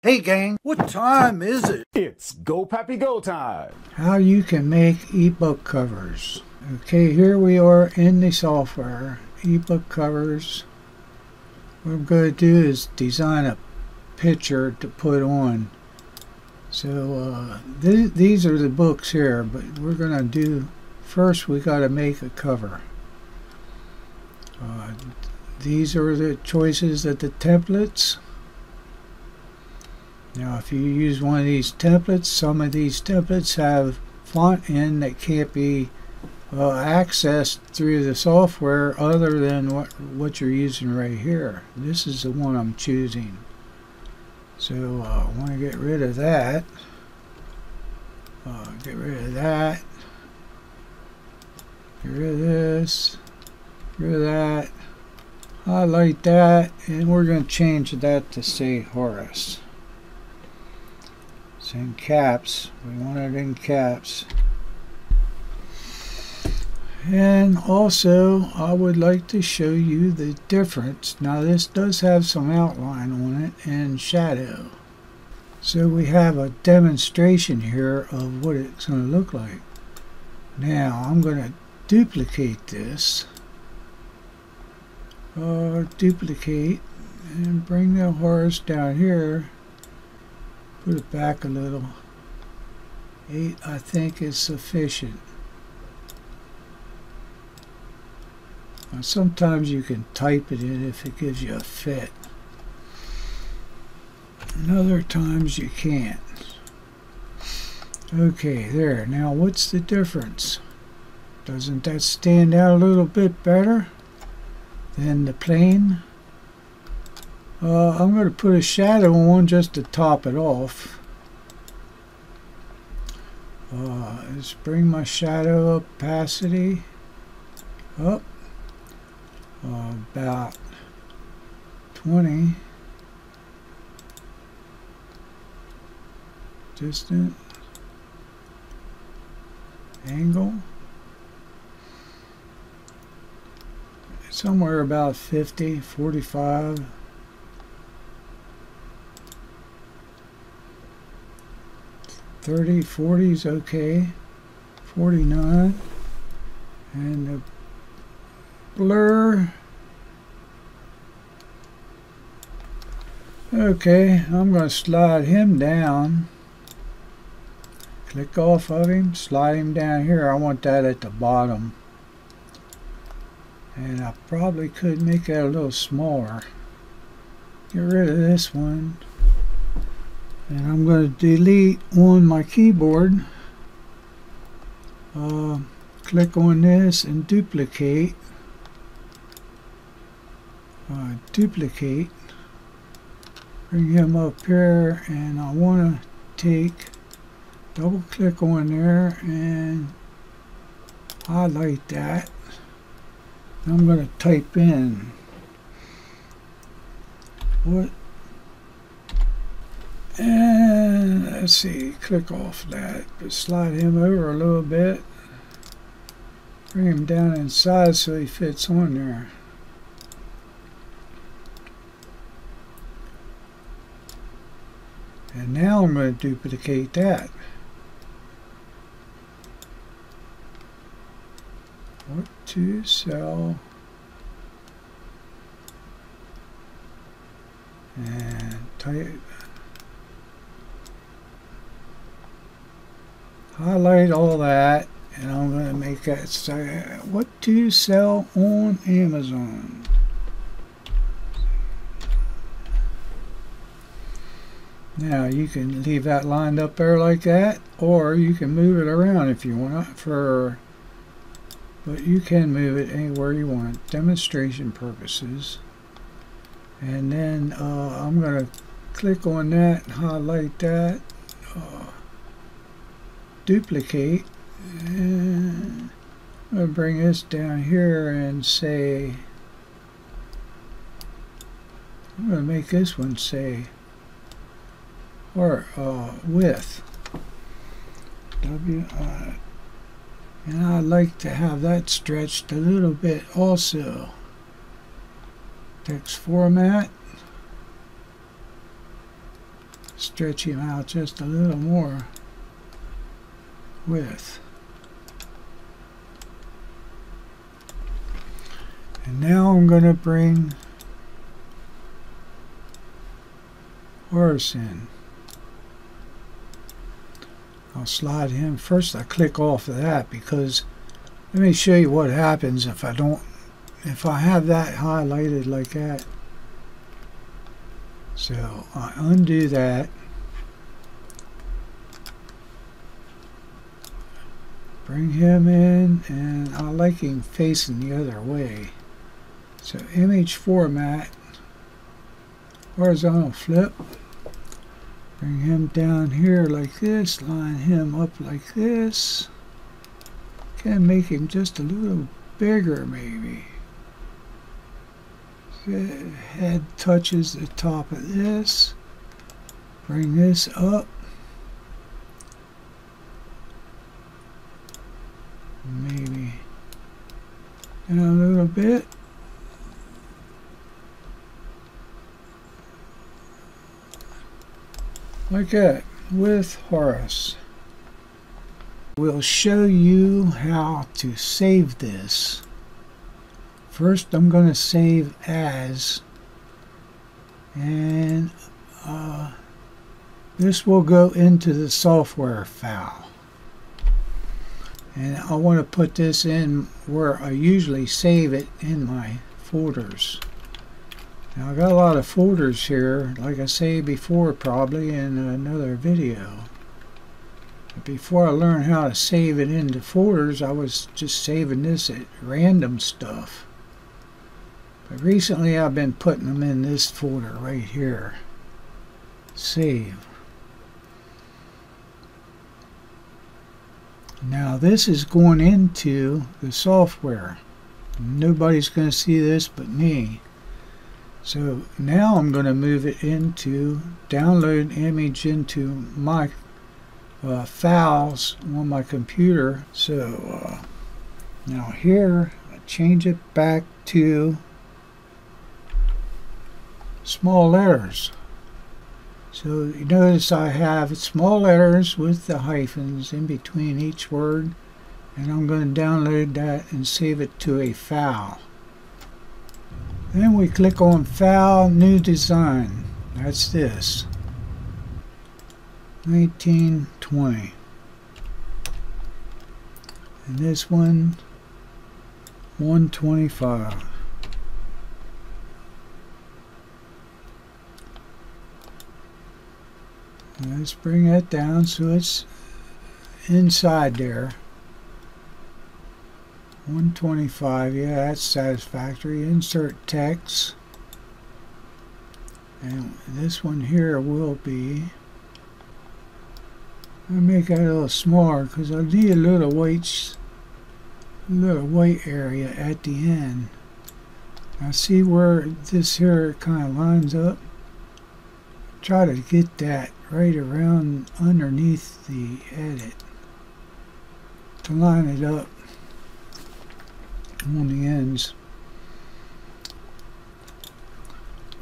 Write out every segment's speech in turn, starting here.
Hey gang, what time is it? It's GoPappyGo time! How you can make ebook covers. Okay, here we are in the software, ebook covers. What I'm going to do is design a picture to put on. So these are the books here, but we're going to do, first we got to make a cover. These are the choices of the templates. Now if you use one of these templates, some of these templates have font in that can't be accessed through the software other than what you're using right here. This is the one I'm choosing. So I want to get rid of that. Get rid of that. Get rid of this. Get rid of that. Highlight that, and we're going to change that to say Horace. It's in caps. We want it in caps. And also I would like to show you the difference. Now this does have some outline on it and shadow. So we have a demonstration here of what it's going to look like. Now I'm going to duplicate this. Duplicate and bring the Horace down here. Put it back a little. 8 I think is sufficient. Now, sometimes you can type it in if it gives you a fit. And other times you can't. Okay, there. Now what's the difference? Doesn't that stand out a little bit better than the plain? I'm going to put a shadow on just to top it off. Let's bring my shadow opacity up about 20. Distant angle somewhere about 50, 45. 30, 40 is okay. 49. And the blur. Okay, I'm going to slide him down. Click off of him, slide him down here. I want that at the bottom. And I probably could make that a little smaller. Get rid of this one. And I'm going to delete on my keyboard. Click on this and duplicate. Duplicate. Bring him up here, and I want to take, double click on there and highlight that. I'm going to type in what. And let's see, click off that, but slide him over a little bit. Bring him down in size so he fits on there. And now I'm going to duplicate that. What to sell. And type. Highlight all that, and I'm going to make that say what to sell on Amazon. Now you can leave that lined up there like that, or you can move it around if you want but you can move it anywhere you want, demonstration purposes. And then I'm going to click on that and highlight that. Duplicate, and I'm going to bring this down here and say, I'm going to make this one say, or width, WI, and I like to have that stretched a little bit also. Text format, Stretch him out just a little more width. And now I'm going to bring Horace in. I'll slide him first. I click off of that because let me show you what happens if I have that highlighted like that. So I undo that, bring him in, and I like him facing the other way. So image format, horizontal flip, bring him down here like this, line him up like this. Can make him just a little bigger maybe. Head touches the top of this. Bring this up. Maybe down a little bit. Like that with Horace. We'll show you how to save this. First, I'm going to save as, and this will go into the software file. And I want to put this in where I usually save it in my folders. Now, I got a lot of folders here, like I say before, probably in another video. But before I learned how to save it into folders, I was just saving this at random stuff. But recently I've been putting them in this folder right here. Save. Now this is going into the software. Nobody's going to see this but me. So now I'm going to move it into download image into my files on my computer. So now here I change it back to small letters. So you notice I have small letters with the hyphens in between each word, and I'm going to download that and save it to a file. Then we click on File, New Design. That's this. 1920. And this one, 125. Let's bring that down so it's inside there. 125, yeah, that's satisfactory. Insert text. And this one here will be, I'll make that a little smaller because I need a little white area at the end. Now see where this here kind of lines up? Try to get that right around underneath the edit to line it up on the ends.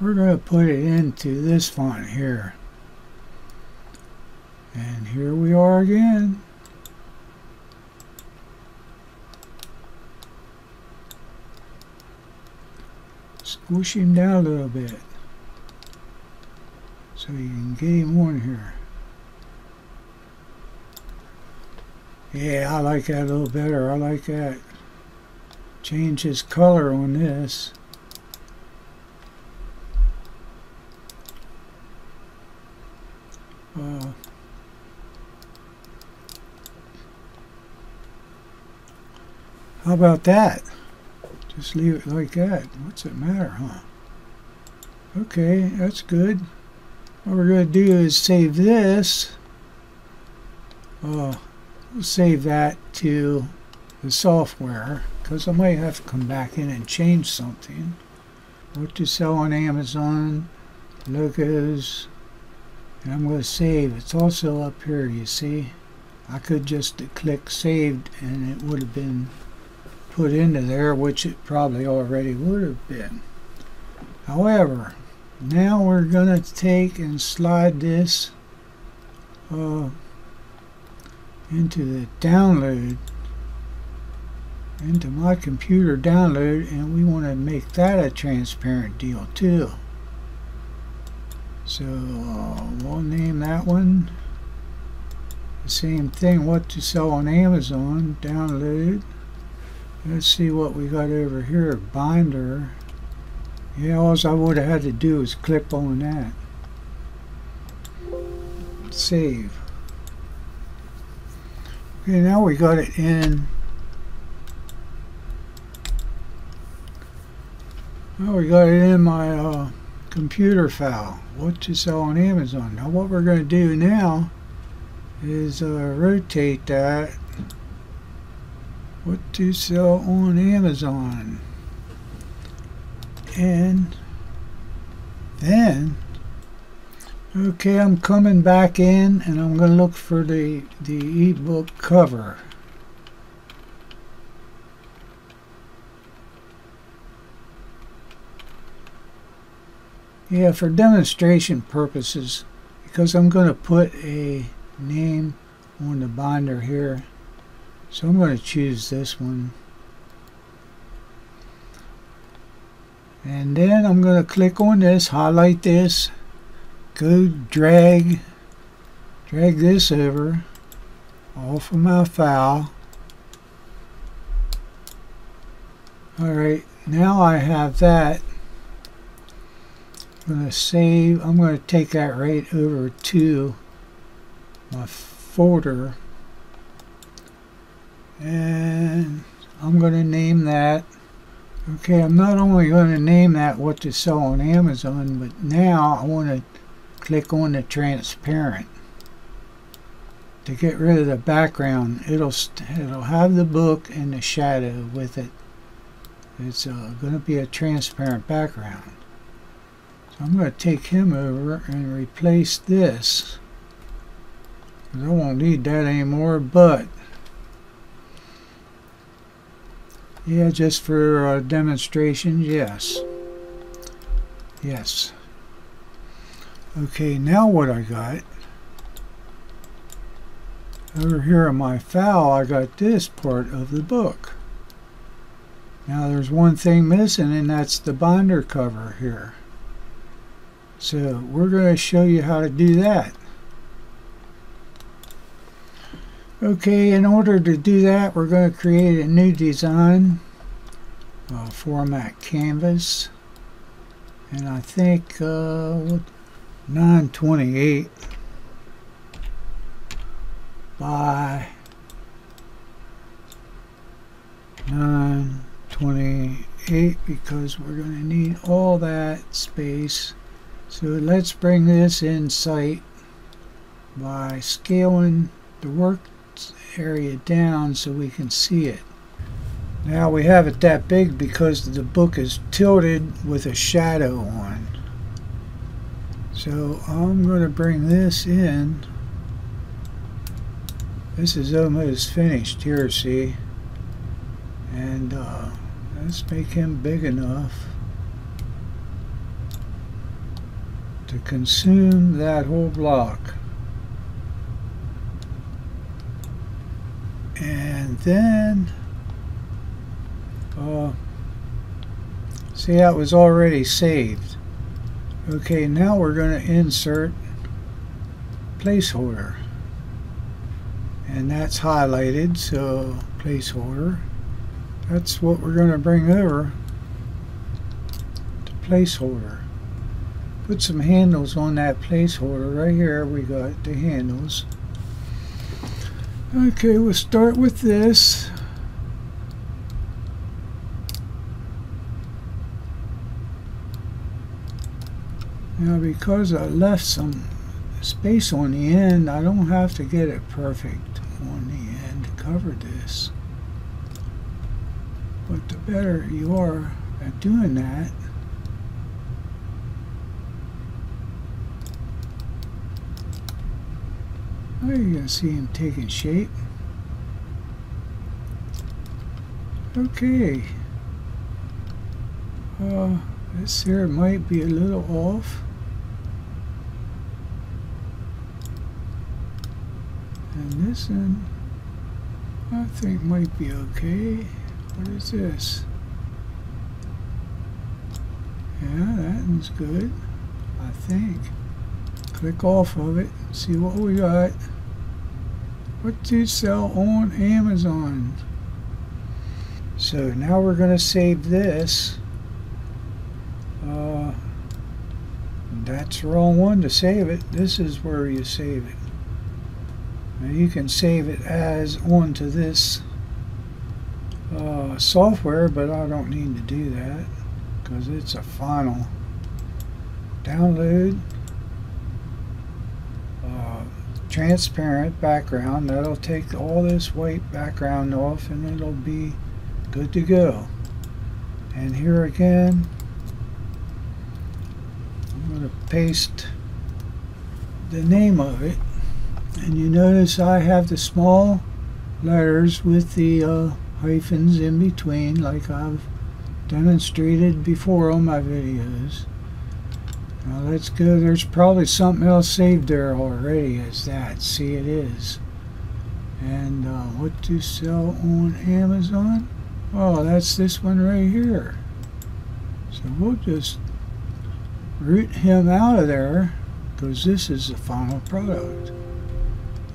We're going to put it into this font here, and here we are again. Squish him down a little bit so you can get him on here. Yeah, I like that a little better. I like that. Change his color on this. How about that? Just leave it like that. What's it matter, huh? Okay, that's good. What we're going to do is save this. We'll save that to the software because I might have to come back in and change something. What to sell on Amazon, logos, and I'm going to save. It's also up here, you see. I could just click saved and it would have been put into there, which it probably already would have been. However, now we're going to take and slide this into the download, into my computer download, and we want to make that a transparent deal too. So we'll name that one the same thing, what to sell on Amazon, download. Let's see what we got over here, binder. Yeah, all I would have had to do is click on that. Save. Okay, now we got it in. Now we got it in my computer file, what to sell on Amazon. Now what we're going to do now is rotate that, what to sell on Amazon, and then okay, I'm coming back in and I'm going to look for the ebook cover. Yeah, for demonstration purposes, because I'm going to put a name on the binder here, so I'm going to choose this one. And then I'm going to click on this, highlight this, go drag this over off of my file. Alright, now I have that. I'm going to save. I'm going to take that right over to my folder, and I'm going to name that. Okay, I'm not only going to name that what to sell on Amazon, but now I want to click on the transparent to get rid of the background. It'll have the book and the shadow with it. It's going to be a transparent background. So I'm going to take him over and replace this, because I won't need that anymore, but yeah, just for demonstration, yes. Yes. Okay, now what I got over here in my file, I got this part of the book. Now there's one thing missing, and that's the binder cover here. So we're going to show you how to do that. Okay, in order to do that, we're going to create a new design, format canvas, and I think 928 by 928, because we're going to need all that space. So let's bring this in sight by scaling the work area down so we can see it. Now we have it that big because the book is tilted with a shadow on. So I'm going to bring this in. This is almost finished here, see? And let's make him big enough to consume that whole block. And then see, that was already saved. Okay, now we're going to insert placeholder, and that's highlighted, so placeholder, that's what we're going to bring over to placeholder. Put some handles on that placeholder. Right here we got the handles. Okay, we'll start with this. Now because I left some space on the end, I don't have to get it perfect on the end to cover this. But the better you are at doing that, oh, you're going to see him taking shape. Okay. This here might be a little off. And this one I think might be okay. What is this? Yeah, that one's good, I think. Click off of it, see what we got. What to sell on Amazon. So now we're going to save this. That's the wrong one to save it. This is where you save it. Now you can save it as onto this software, but I don't need to do that because it's a final. Download. Transparent background. That'll take all this white background off and it'll be good to go. And here again, I'm going to paste the name of it, and you notice I have the small letters with the hyphens in between, like I've demonstrated before on my videos. Now let's go. There's probably something else saved there already as that. See, it is. And what to sell on Amazon? Oh, that's this one right here. So we'll just root him out of there because this is the final product.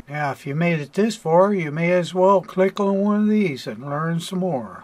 Now if you made it this far, you may as well click on one of these and learn some more.